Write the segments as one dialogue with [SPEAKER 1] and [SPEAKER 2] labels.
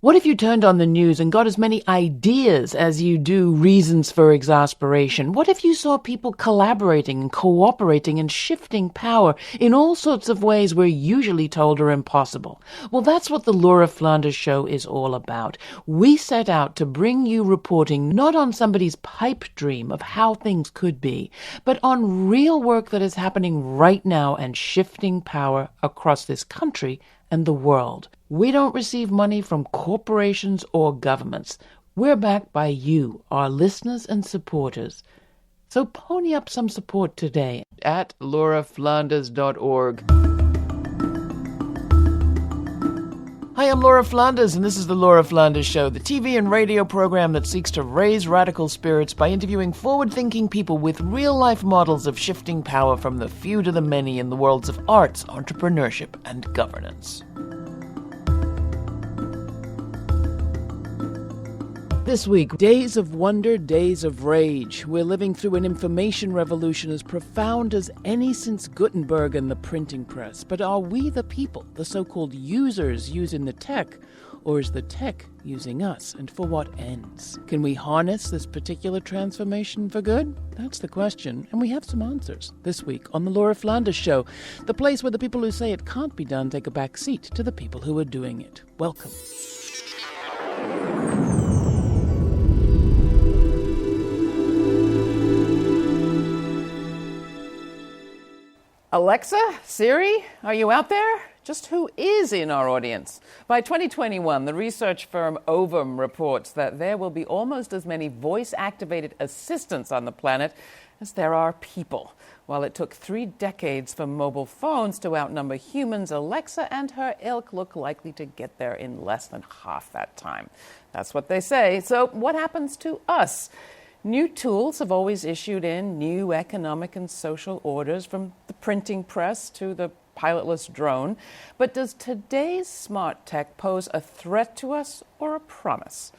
[SPEAKER 1] What if you turned on the news and got as many ideas as you do reasons for exasperation? What if you saw people collaborating and cooperating and shifting power in all sorts of ways we're usually told are impossible? Well, that's what the Laura Flanders Show is all about. We set out to bring you reporting not on somebody's pipe dream of how things could be, but on real work that is happening right now and shifting power across this country and the world. We don't receive money from corporations or governments. We're backed by you, our listeners and supporters. So pony up some support today at lauraflanders.org. Hi, I'm Laura Flanders, and this is the Laura Flanders Show, the TV and radio program that seeks to raise radical spirits by interviewing forward-thinking people with real-life models of shifting power from the few to the many in the worlds of arts, entrepreneurship, and governance. This week, days of wonder, days of rage. We're living through an information revolution as profound as any since Gutenberg and the printing press. But are we the people, the so-called users, using the tech? Or is the tech using us, and for what ends? Can we harness this particular transformation for good? That's the question, and we have some answers this week on the Laura Flanders Show, the place where the people who say it can't be done take a back seat to the people who are doing it. Welcome. Alexa, Siri, are you out there? Just who is in our audience? By 2021, the research firm Ovum reports that there will be almost as many voice-activated assistants on the planet as there are people. While it took 3 decades for mobile phones to outnumber humans, Alexa and her ilk look likely to get there in less than half that time. That's what they say. So what happens to us? New tools have always issued in new economic and social orders, from the printing press to the pilotless drone. But does today's smart tech pose a threat to us or a promise?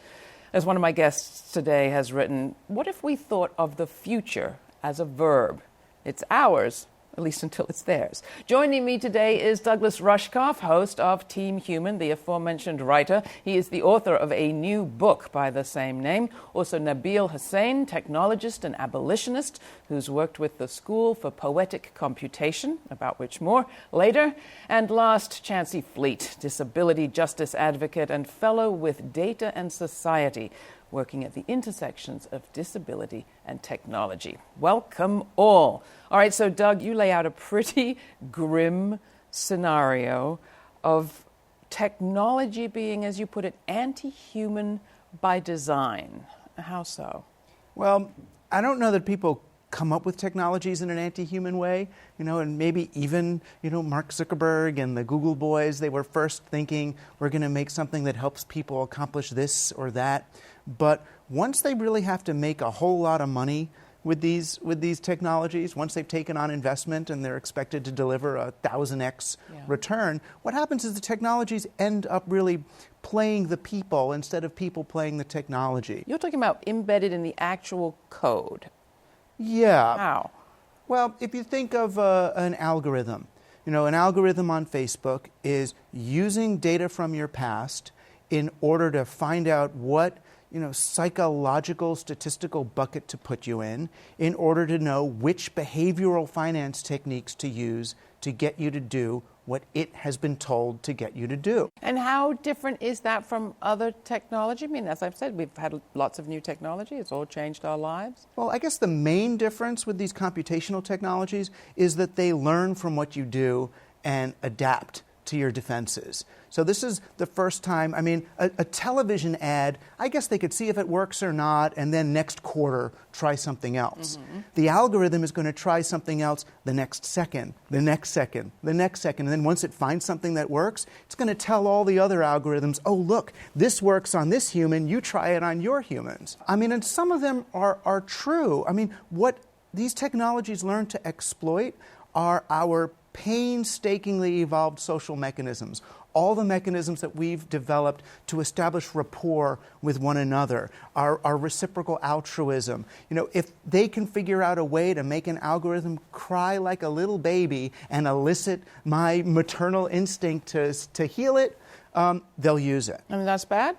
[SPEAKER 1] As one of my guests today has written, what if we thought of the future as a verb? It's ours, at least until it's theirs. Joining me today is Douglas Rushkoff, host of Team Human, the aforementioned writer. He is the author of a new book by the same name. Also Nabil Hussain, technologist and abolitionist, who's worked with the School for Poetic Computation, about which more later. And last, Chancey Fleet, disability justice advocate and fellow with Data and Society, working at the intersections of disability and technology. Welcome all. All right, so Doug, you lay out a pretty grim scenario of technology being, as you put it, anti-human by design. How so?
[SPEAKER 2] Well, I don't know that people come up with technologies in an anti-human way, and maybe even, Mark Zuckerberg and the Google boys, they were first thinking, we're going to make something that helps people accomplish this or that. But once they really have to make a whole lot of money with these technologies, once they've taken on investment and they're expected to deliver a 1,000x return, what happens is the technologies end up really playing the people instead of people playing the technology.
[SPEAKER 1] You're talking about embedded in the actual code.
[SPEAKER 2] Yeah.
[SPEAKER 1] How?
[SPEAKER 2] Well, if you think of an algorithm, an algorithm on Facebook is using data from your past in order to find out what psychological statistical bucket to put you in order to know which behavioral finance techniques to use to get you to do what it has been told to get you to do.
[SPEAKER 1] And how different is that from other technology? I mean, as I've said, we've had lots of new technology. It's all changed our lives.
[SPEAKER 2] Well, I guess the main difference with these computational technologies is that they learn from what you do and adapt to your defenses. So this is the first time, a television ad, I guess they could see if it works or not, and then next quarter, try something else. Mm-hmm. The algorithm is going to try something else the next second, the next second, the next second, and then once it finds something that works, it's going to tell all the other algorithms, oh, look, this works on this human, you try it on your humans. And some of them are true. What these technologies learn to exploit are our painstakingly evolved social mechanisms, all the mechanisms that we've developed to establish rapport with one another, our reciprocal altruism. If they can figure out a way to make an algorithm cry like a little baby and elicit my maternal instinct to heal it, they'll use it.
[SPEAKER 1] I mean, that's bad?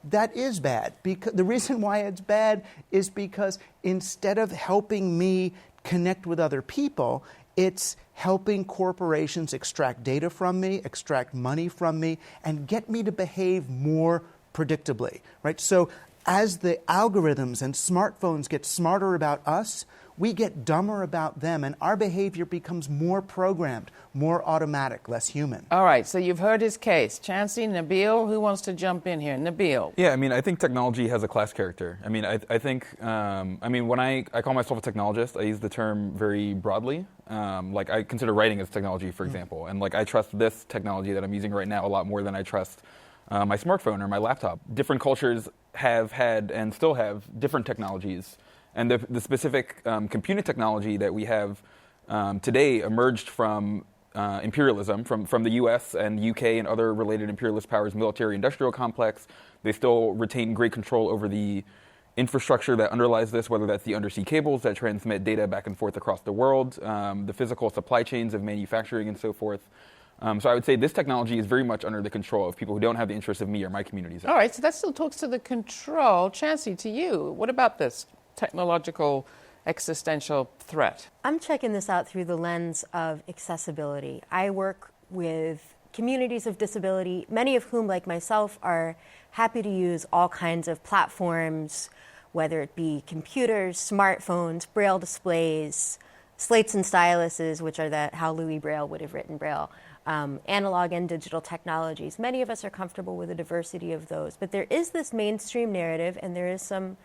[SPEAKER 2] That is bad. Because the reason why it's bad is because instead of helping me connect with other people, it's helping corporations extract data from me, extract money from me, and get me to behave more predictably, right? So as the algorithms and smartphones get smarter about us, we get dumber about them, and our behavior becomes more programmed, more automatic, less human.
[SPEAKER 1] All right, so you've heard his case. Chancey, Nabil, who wants to jump in here? Nabil.
[SPEAKER 3] Yeah, I mean, I think technology has a class character. I mean, I think, when I call myself a technologist, I use the term very broadly. Like, I consider writing as technology, for example. And, like, I trust this technology that I'm using right now a lot more than I trust my smartphone or my laptop. Different cultures have had and still have different technologies. And the specific computing technology that we have today emerged from imperialism, from the U.S. and U.K. and other related imperialist powers' military-industrial complex. They still retain great control over the infrastructure that underlies this, whether that's the undersea cables that transmit data back and forth across the world, the physical supply chains of manufacturing and so forth. So I would say this technology is very much under the control of people who don't have the interests of me or my communities.
[SPEAKER 1] All right, so that still talks to the control. Chancey, to you, what about this technological existential threat?
[SPEAKER 4] I'm checking this out through the lens of accessibility. I work with communities of disability, many of whom, like myself, are happy to use all kinds of platforms, whether it be computers, smartphones, braille displays, slates and styluses, which are how Louis Braille would have written Braille, analog and digital technologies. Many of us are comfortable with a diversity of those, but there is this mainstream narrative, and there is some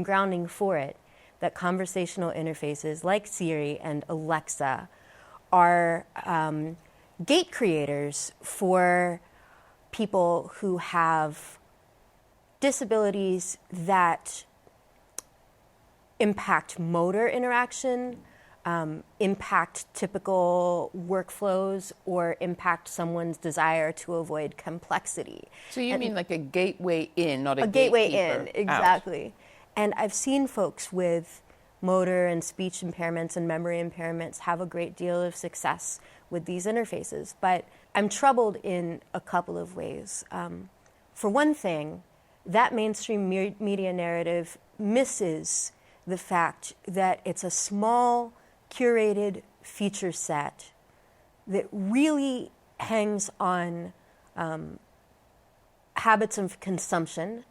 [SPEAKER 4] grounding for it, that conversational interfaces like Siri and Alexa are gate creators for people who have disabilities that impact motor interaction, impact typical workflows, or impact someone's desire to avoid complexity.
[SPEAKER 1] So you mean like a gateway in, not
[SPEAKER 4] a gateway
[SPEAKER 1] gatekeeper
[SPEAKER 4] in, exactly.
[SPEAKER 1] Out.
[SPEAKER 4] And I've seen folks with motor and speech impairments and memory impairments have a great deal of success with these interfaces. But I'm troubled in a couple of ways. For one thing, that mainstream media narrative misses the fact that it's a small, curated feature set that really hangs on habits of consumption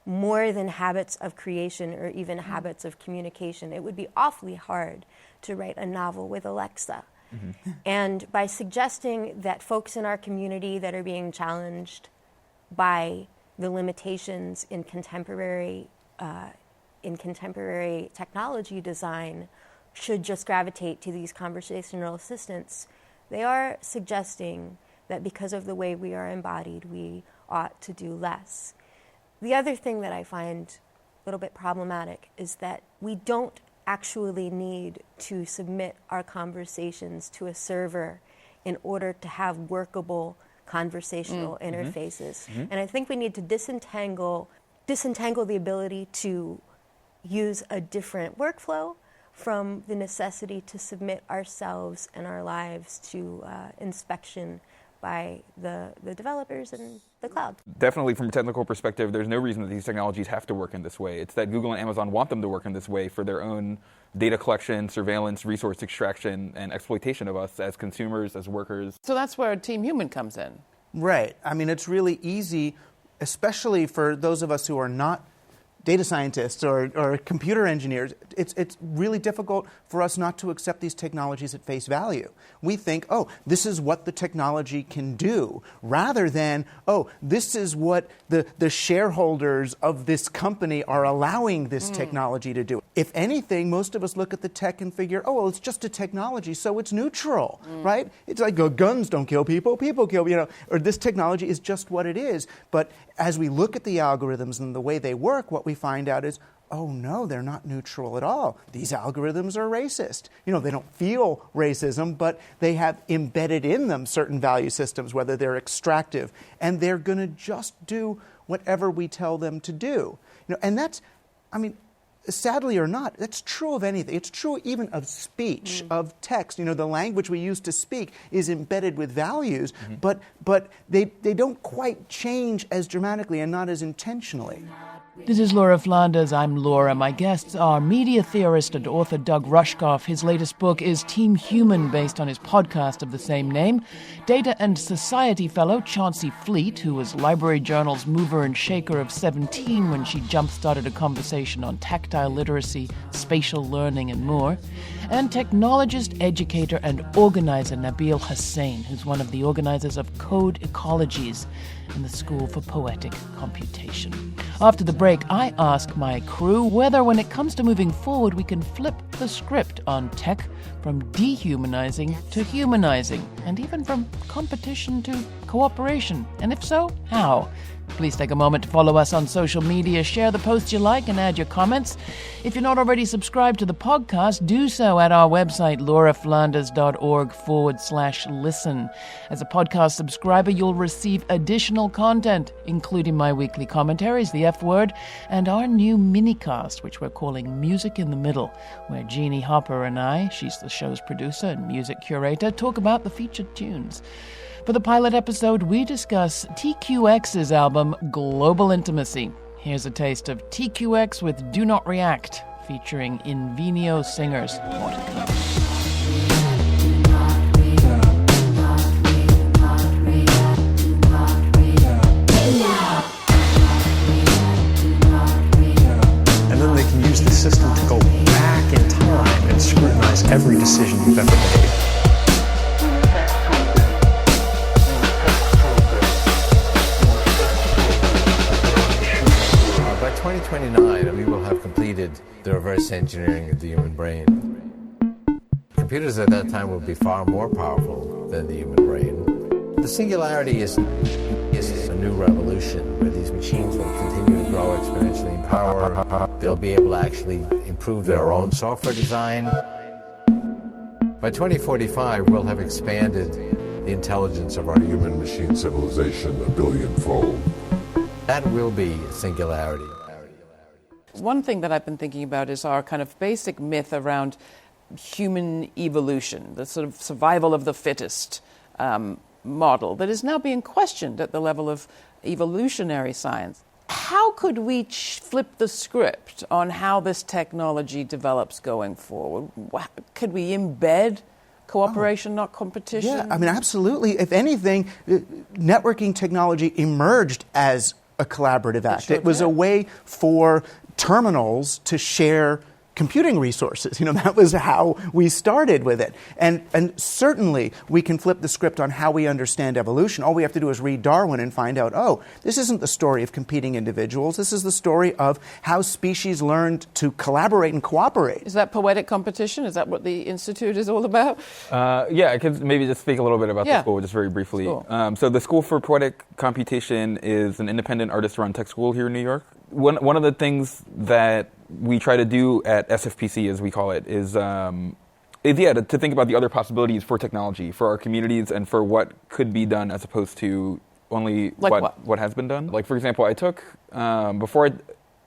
[SPEAKER 4] more than habits of creation or even habits of communication. It would be awfully hard to write a novel with Alexa. Mm-hmm. And by suggesting that folks in our community that are being challenged by the limitations in contemporary technology design should just gravitate to these conversational assistants, they are suggesting that because of the way we are embodied, we ought to do less. The other thing that I find a little bit problematic is that we don't actually need to submit our conversations to a server in order to have workable conversational interfaces. Mm-hmm. And I think we need to disentangle the ability to use a different workflow from the necessity to submit ourselves and our lives to inspection by the developers and the cloud.
[SPEAKER 3] Definitely from a technical perspective, there's no reason that these technologies have to work in this way. It's that Google and Amazon want them to work in this way for their own data collection, surveillance, resource extraction, and exploitation of us as consumers, as workers.
[SPEAKER 1] So that's where Team Human comes in.
[SPEAKER 2] Right. I mean, it's really easy, especially for those of us who are not data scientists or computer engineers. It's really difficult for us not to accept these technologies at face value. We think, oh, this is what the technology can do, rather than, oh, this is what the shareholders of this company are allowing this technology to do. If anything, most of us look at the tech and figure, oh, well, it's just a technology, so it's neutral, right? It's like, oh, guns don't kill people, people kill, or this technology is just what it is. But as we look at the algorithms and the way they work, what we find out is, oh no, they're not neutral at all. These algorithms are racist. They don't feel racism, but they have embedded in them certain value systems, whether they're extractive, and they're going to just do whatever we tell them to do. And that's, sadly or not, that's true of anything. It's true even of speech, of text. The language we use to speak is embedded with values, but they don't quite change as dramatically and not as intentionally.
[SPEAKER 1] This is Laura Flanders. I'm Laura. My guests are media theorist and author Doug Rushkoff. His latest book is Team Human, based on his podcast of the same name. Data and Society fellow Chauncey Fleet, who was Library Journal's mover and shaker of 17 when she jump-started a conversation on tactile literacy, spatial learning, and more. And technologist, educator, and organizer Nabil Hussain, who's one of the organizers of Code Ecologies in the School for Poetic Computation. After the break, I ask my crew whether, when it comes to moving forward, we can flip the script on tech from dehumanizing to humanizing, and even from competition to cooperation. And if so, how? Please take a moment to follow us on social media, share the posts you like, and add your comments. If you're not already subscribed to the podcast, do so at our website, lauraflanders.org/listen. As a podcast subscriber, you'll receive additional content, including my weekly commentaries, The F Word, and our new minicast, which we're calling Music in the Middle, where Jeannie Hopper and I, she's the show's producer and music curator, talk about the featured tunes. For the pilot episode, we discuss TQX's album, Global Intimacy. Here's a taste of TQX with Do Not React, featuring Invenio singers. More to come.
[SPEAKER 5] And then they can use the system to go back in time and scrutinize every decision you've ever made.
[SPEAKER 6] By 2029, we will have completed the reverse engineering of the human brain. Computers at that time will be far more powerful than the human brain. The singularity is a new revolution where these machines will continue to grow exponentially in power. They'll be able to actually improve their own software design. By 2045, we'll have expanded the intelligence of our human-machine civilization 1 billion-fold. That will be singularity.
[SPEAKER 1] One thing that I've been thinking about is our kind of basic myth around human evolution, the sort of survival of the fittest model that is now being questioned at the level of evolutionary science. How could we flip the script on how this technology develops going forward? Could we embed cooperation, not competition?
[SPEAKER 2] Yeah, I mean, absolutely. If anything, networking technology emerged as a collaborative act. It was a way for terminals to share computing resources. That was how we started with it. And certainly we can flip the script on how we understand evolution. All we have to do is read Darwin and find out, this isn't the story of competing individuals. This is the story of how species learned to collaborate and cooperate.
[SPEAKER 1] Is that poetic competition? Is that what the Institute is all about?
[SPEAKER 3] Yeah, I could maybe just speak a little bit about the school, just very briefly. So the School for Poetic Computation is an independent artist-run tech school here in New York. One of the things that we try to do at SFPC, as we call it, is to think about the other possibilities for technology, for our communities, and for what could be done as opposed to only what has been done. Like, for example, I took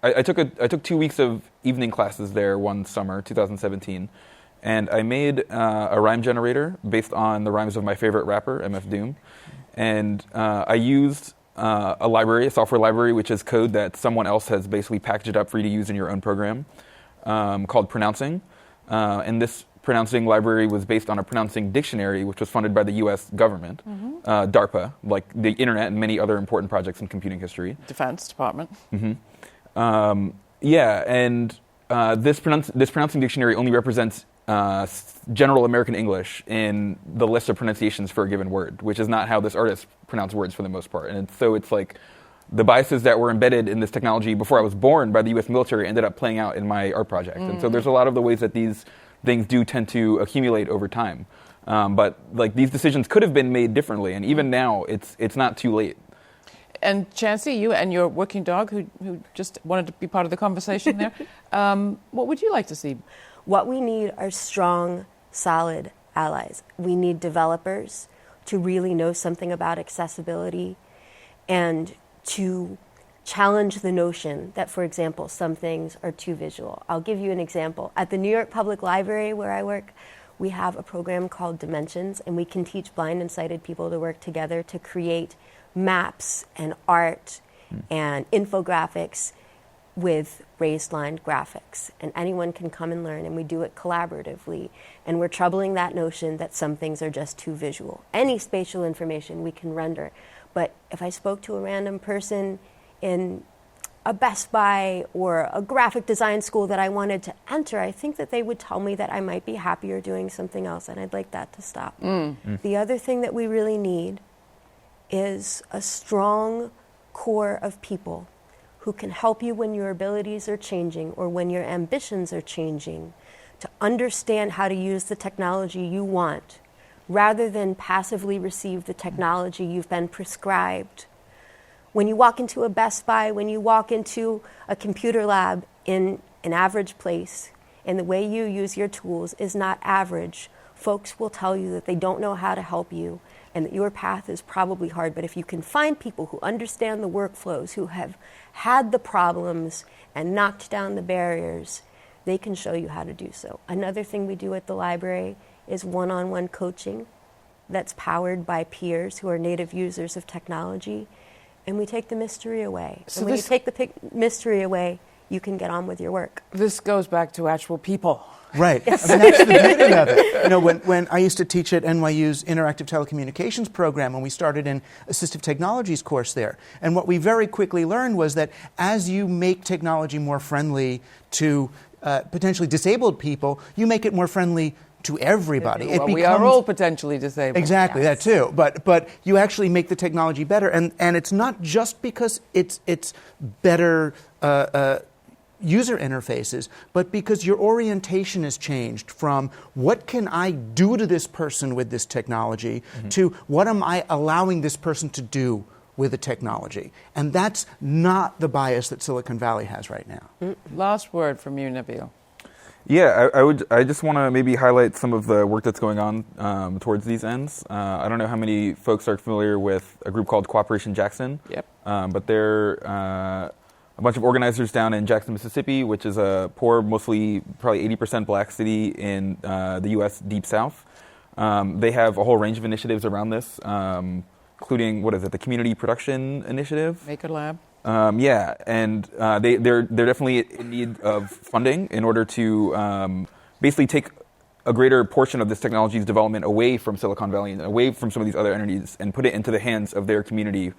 [SPEAKER 3] I took 2 weeks of evening classes there one summer, 2017, and I made a rhyme generator based on the rhymes of my favorite rapper, MF Doom, and I used a software library, which is code that someone else has basically packaged up for you to use in your own program, called Pronouncing. And this pronouncing library was based on a pronouncing dictionary, which was funded by the U.S. government, DARPA, like the internet and many other important projects in computing history.
[SPEAKER 1] Defense Department.
[SPEAKER 3] This pronouncing dictionary only represents general American English in the list of pronunciations for a given word, which is not how this artist pronounced words for the most part. And so it's like the biases that were embedded in this technology before I was born by the U.S. military ended up playing out in my art project. And so there's a lot of the ways that these things do tend to accumulate over time. But like these decisions could have been made differently, and even now it's not too late.
[SPEAKER 1] And Chauncey, you and your working dog, who just wanted to be part of the conversation there, what would you like to see?
[SPEAKER 4] What we need are strong, solid allies. We need developers to really know something about accessibility and to challenge the notion that, for example, some things are too visual. I'll give you an example. At the New York Public Library where I work, we have a program called Dimensions, and we can teach blind and sighted people to work together to create maps and art and infographics with raised line graphics. And anyone can come and learn, and we do it collaboratively. And we're troubling that notion that some things are just too visual. Any spatial information we can render. But if I spoke to a random person in a Best Buy or a graphic design school that I wanted to enter, I think that they would tell me that I might be happier doing something else, and I'd like that to stop. The other thing that we really need is a strong core of people who can help you when your abilities are changing or when your ambitions are changing, to understand how to use the technology you want, rather than passively receive the technology you've been prescribed. When you walk into a Best Buy, when you walk into a computer lab in an average place, and the way you use your tools is not average, folks will tell you that they don't know how to help you and that your path is probably hard. But if you can find people who understand the workflows, who have had the problems and knocked down the barriers, they can show you how to do so. Another thing we do at the library is one-on-one coaching that's powered by peers who are native users of technology. And we take the mystery away.
[SPEAKER 1] So
[SPEAKER 4] and when you take the mystery away, you can get on with your work.
[SPEAKER 1] This goes back to actual people.
[SPEAKER 2] Right. Yes. I mean, that's the beauty of it. You know, when I used to teach at NYU's Interactive Telecommunications program, when we started an assistive technologies course there, and what we very quickly learned was that as you make technology more friendly to potentially disabled people, you make it more friendly to everybody.
[SPEAKER 1] Well, we are all potentially disabled.
[SPEAKER 2] Exactly, yes. That too. But you actually make the technology better, and it's not just because it's better user interfaces, but because your orientation has changed from what can I do to this person with this technology to what am I allowing this person to do with the technology. And that's not the bias that Silicon Valley has right now.
[SPEAKER 1] Last word from you, Nabil.
[SPEAKER 3] Yeah, I just want to maybe highlight some of the work that's going on towards these ends. I don't know how many folks are familiar with a group called Cooperation Jackson.
[SPEAKER 1] Yep.
[SPEAKER 3] But they're a bunch of organizers down in Jackson, Mississippi, which is a poor, mostly probably 80% black city in the U.S. Deep South. They have a whole range of initiatives around this, including, the Community Production Initiative?
[SPEAKER 1] Maker Lab.
[SPEAKER 3] Yeah, and they're definitely in need of funding in order to basically take a greater portion of this technology's development away from Silicon Valley and away from some of these other entities and put it into the hands of their community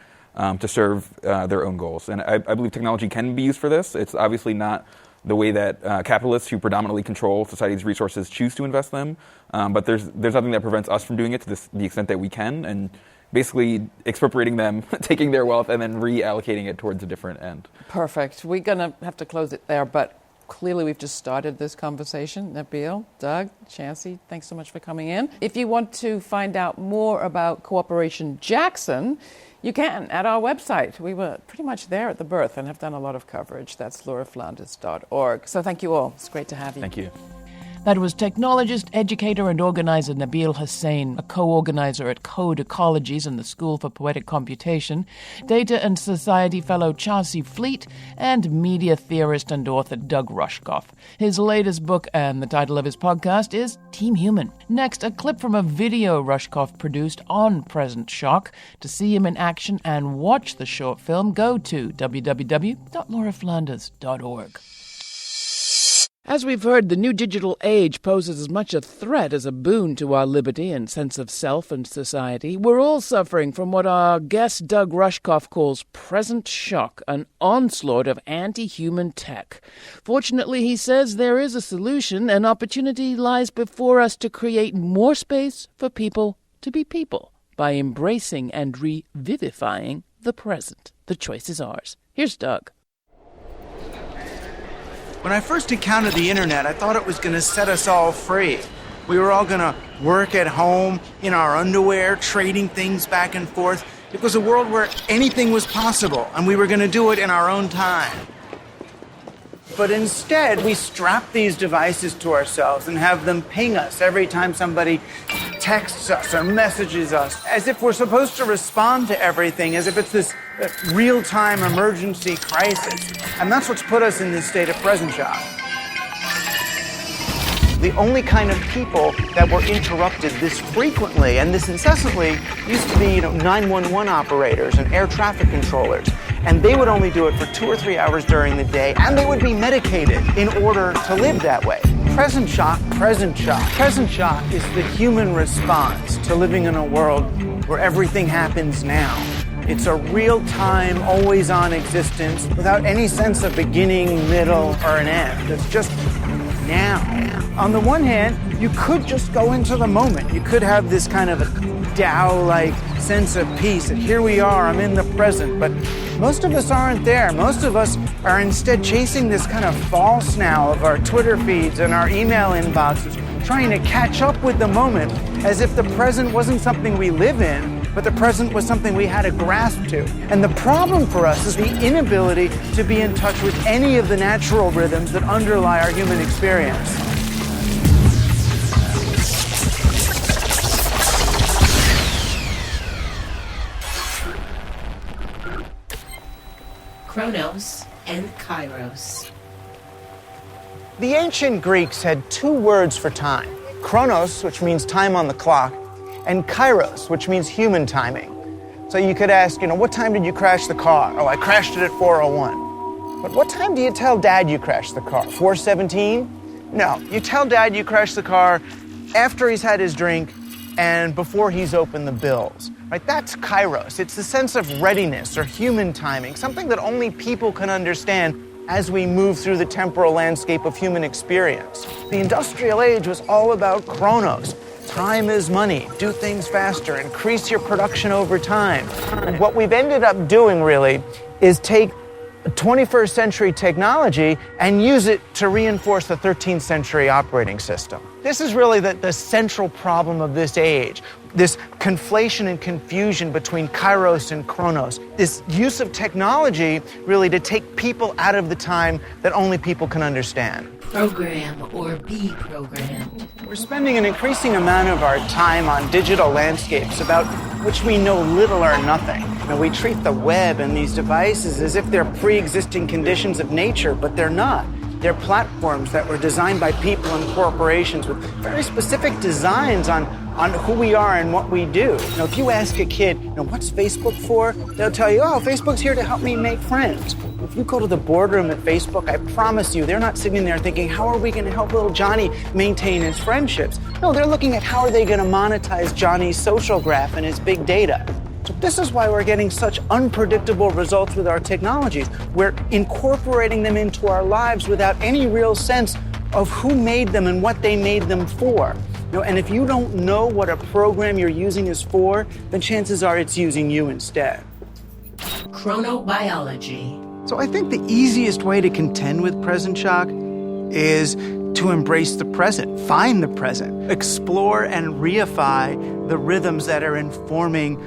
[SPEAKER 3] to serve their own goals. And I believe technology can be used for this. It's obviously not the way that capitalists who predominantly control society's resources choose to invest them, but there's nothing that prevents us from doing it to the extent that we can, and basically expropriating them, taking their wealth, and then reallocating it towards a different end.
[SPEAKER 1] Perfect. We're going to have to close it there, but clearly we've just started this conversation. Nabil, Doug, Chancey, thanks so much for coming in. If you want to find out more about Cooperation Jackson, you can at our website. We were pretty much there at the birth and have done a lot of coverage. That's lauraflanders.org. So thank you all. It's great to have you.
[SPEAKER 3] Thank you.
[SPEAKER 1] That was technologist, educator, and organizer Nabil Hussain, a co-organizer at Code Ecologies and the School for Poetic Computation, Data and Society fellow Chauncey Fleet, and media theorist and author Doug Rushkoff. His latest book and the title of his podcast is Team Human. Next, a clip from a video Rushkoff produced on Present Shock. To see him in action and watch the short film, go to www.lauraflanders.org. As we've heard, the new digital age poses as much a threat as a boon to our liberty and sense of self and society. We're all suffering from what our guest Doug Rushkoff calls present shock, an onslaught of anti-human tech. Fortunately, he says there is a solution. An opportunity lies before us to create more space for people to be people by embracing and revivifying the present. The choice is ours. Here's Doug.
[SPEAKER 2] When I first encountered the internet, I thought it was going to set us all free. We were all going to work at home, in our underwear, trading things back and forth. It was a world where anything was possible, and we were going to do it in our own time. But instead, we strap these devices to ourselves and have them ping us every time somebody texts us or messages us, as if we're supposed to respond to everything, as if it's this real-time emergency crisis. And that's what's put us in this state of present shock. The only kind of people that were interrupted this frequently and this incessantly used to be, 911 operators and air traffic controllers. And they would only do it for 2 or 3 hours during the day, and they would be medicated in order to live that way. Present shock, present shock. Present shock is the human response to living in a world where everything happens now. It's a real-time, always-on existence without any sense of beginning, middle, or an end. It's just now. On the one hand, you could just go into the moment. You could have this kind of a Tao-like sense of peace, and here we are, I'm in the present. But most of us aren't there. Most of us are instead chasing this kind of false now of our Twitter feeds and our email inboxes, trying to catch up with the moment as if the present wasn't something we live in, but the present was something we had to grasp to. And the problem for us is the inability to be in touch with any of the natural rhythms that underlie our human experience.
[SPEAKER 7] Chronos and Kairos.
[SPEAKER 2] The ancient Greeks had 2 words for time. Chronos, which means time on the clock, and Kairos, which means human timing. So you could ask, what time did you crash the car? Oh, I crashed it at 4:01. But what time do you tell Dad you crashed the car? 4:17? No, you tell Dad you crashed the car after he's had his drink and before he's opened the bills. Right? That's Kairos. It's the sense of readiness or human timing, something that only people can understand as we move through the temporal landscape of human experience. The industrial age was all about chronos. Time is money. Do things faster. Increase your production over time. And what we've ended up doing, really, is take 21st century technology and use it to reinforce the 13th century operating system. This is really the central problem of this age, this conflation and confusion between Kairos and Chronos, this use of technology really to take people out of the time that only people can understand.
[SPEAKER 7] Program or be programmed.
[SPEAKER 2] We're spending an increasing amount of our time on digital landscapes about which we know little or nothing. We treat the web and these devices as if they're pre-existing conditions of nature, but they're not. They're platforms that were designed by people and corporations with very specific designs on who we are and what we do. If you ask a kid, what's Facebook for? They'll tell you, Facebook's here to help me make friends. If you go to the boardroom at Facebook, I promise you, they're not sitting there thinking, how are we going to help little Johnny maintain his friendships? No, they're looking at how are they going to monetize Johnny's social graph and his big data. So this is why we're getting such unpredictable results with our technologies. We're incorporating them into our lives without any real sense of who made them and what they made them for. And if you don't know what a program you're using is for, then chances are it's using you instead.
[SPEAKER 7] Chronobiology.
[SPEAKER 2] So I think the easiest way to contend with present shock is to embrace the present, find the present, explore and reify the rhythms that are informing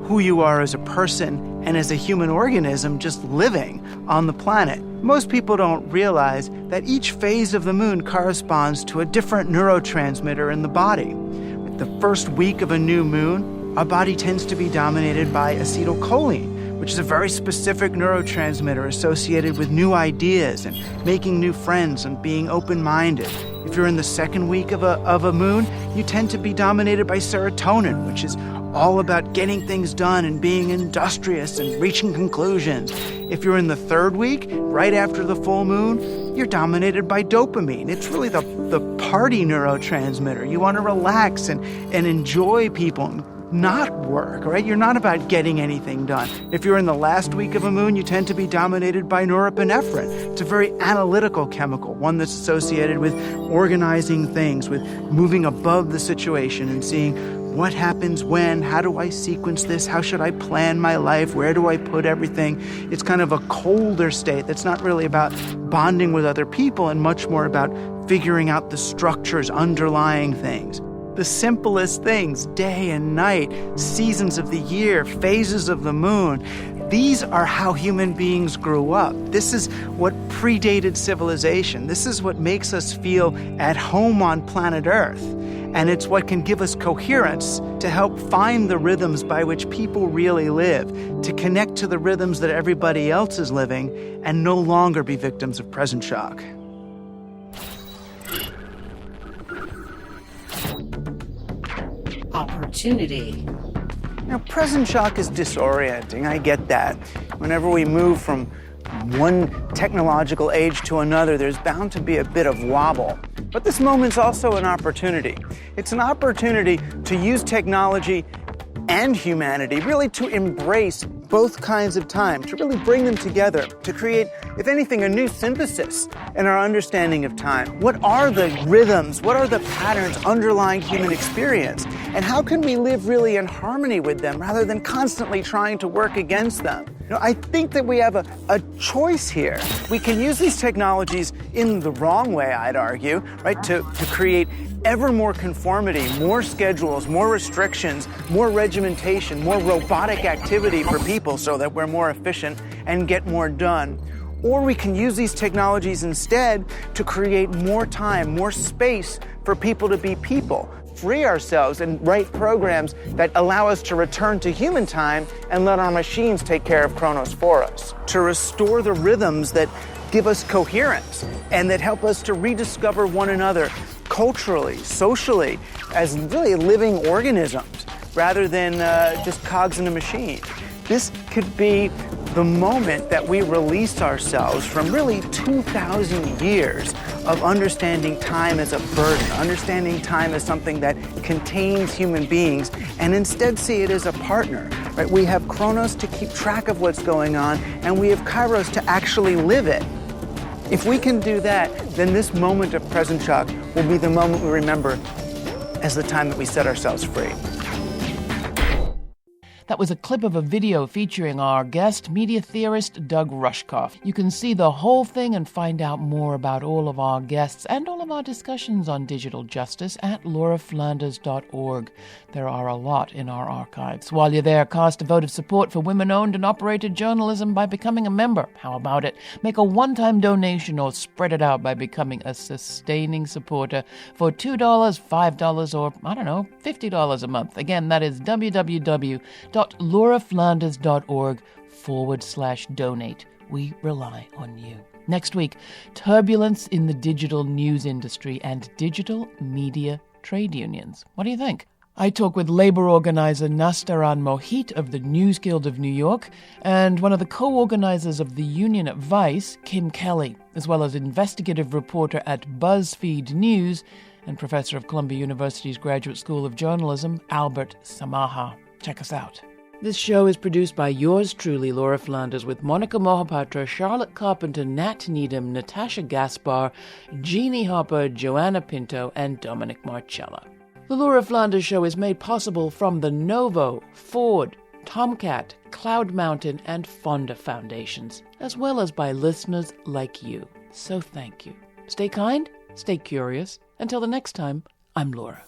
[SPEAKER 2] who you are as a person and as a human organism just living on the planet. Most people don't realize that each phase of the moon corresponds to a different neurotransmitter in the body. With the first week of a new moon, our body tends to be dominated by acetylcholine, which is a very specific neurotransmitter associated with new ideas and making new friends and being open-minded. If you're in the second week of a moon, you tend to be dominated by serotonin, which is all about getting things done and being industrious and reaching conclusions. If you're in the third week, right after the full moon, you're dominated by dopamine. It's really the party neurotransmitter. You want to relax and enjoy people, not work, right? You're not about getting anything done. If you're in the last week of a moon, you tend to be dominated by norepinephrine. It's a very analytical chemical, one that's associated with organizing things, with moving above the situation and seeing what happens when, how do I sequence this, how should I plan my life, where do I put everything? It's kind of a colder state that's not really about bonding with other people and much more about figuring out the structures underlying things. The simplest things, day and night, seasons of the year, phases of the moon, these are how human beings grew up. This is what predated civilization. This is what makes us feel at home on planet Earth. And it's what can give us coherence to help find the rhythms by which people really live, to connect to the rhythms that everybody else is living, and no longer be victims of present shock.
[SPEAKER 7] Opportunity.
[SPEAKER 2] Now, present shock is disorienting. I get that. Whenever we move from one technological age to another, there's bound to be a bit of wobble. But this moment's also an opportunity. It's an opportunity to use technology and humanity really to embrace both kinds of time, to really bring them together, to create, if anything, a new synthesis in our understanding of time. What are the rhythms? What are the patterns underlying human experience? And how can we live really in harmony with them rather than constantly trying to work against them? I think that we have a choice here. We can use these technologies in the wrong way, I'd argue, right, to create ever more conformity, more schedules, more restrictions, more regimentation, more robotic activity for people so that we're more efficient and get more done. Or we can use these technologies instead to create more time, more space for people to be people, free ourselves and write programs that allow us to return to human time and let our machines take care of Chronos for us, to restore the rhythms that give us coherence and that help us to rediscover one another culturally, socially, as really living organisms rather than just cogs in a machine. This could be the moment that we release ourselves from really 2,000 years of understanding time as a burden, understanding time as something that contains human beings, and instead see it as a partner. Right? We have Chronos to keep track of what's going on, and we have Kairos to actually live it. If we can do that, then this moment of present shock will be the moment we remember as the time that we set ourselves free.
[SPEAKER 1] That was a clip of a video featuring our guest, media theorist Doug Rushkoff. You can see the whole thing and find out more about all of our guests and all of our discussions on digital justice at lauraflanders.org. There are a lot in our archives. While you're there, cast a vote of support for women-owned and operated journalism by becoming a member. How about it? Make a one-time donation or spread it out by becoming a sustaining supporter for $2, $5, or, $50 a month. Again, that is www.lauraflanders.org/donate. We rely on you. Next week, turbulence in the digital news industry and digital media trade unions. What do you think? I talk with labor organizer Nastaran Mohit of the News Guild of New York and one of the co-organizers of the union at Vice, Kim Kelly, as well as investigative reporter at BuzzFeed News and professor of Columbia University's Graduate School of Journalism, Albert Samaha. Check us out. This show is produced by yours truly, Laura Flanders, with Monica Mohapatra, Charlotte Carpenter, Nat Needham, Natasha Gaspar, Jeannie Hopper, Joanna Pinto, and Dominic Marcella. The Laura Flanders Show is made possible from the Novo, Ford, Tomcat, Cloud Mountain, and Fonda Foundations, as well as by listeners like you. So thank you. Stay kind, stay curious. Until the next time, I'm Laura.